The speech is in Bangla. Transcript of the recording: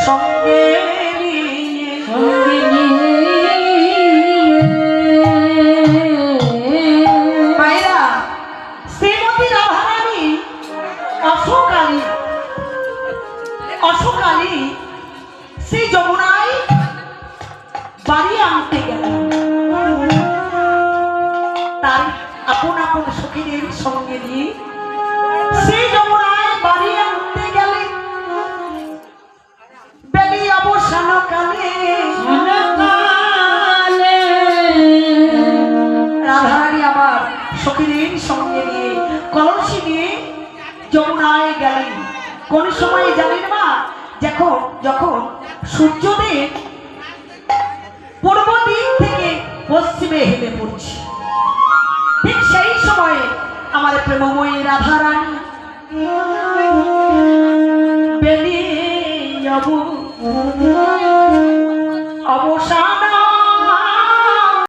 সঙ্গে মায়েরা শ্রীমতী রাধারানী অশোকালী সেই যমুনায় বাড়ি আনতে গেল। তার আপন আপন সখীদের সঙ্গে নিয়ে সেই যমুনায় বাড়ি আনতে গেলে বেলি অবসান কালে রাধারানী আবার সখীদের সঙ্গে নিয়ে কলসি নিয়ে যমুনায় গেলেন। কোন সময় জানেন মা? যখন সূর্যদেব পূর্ব দিক থেকে পশ্চিমে হেলে পড়ছে, ঠিক সেই সময়ে আমার প্রেমময়ী রাধারানী বেরিয়ে যাব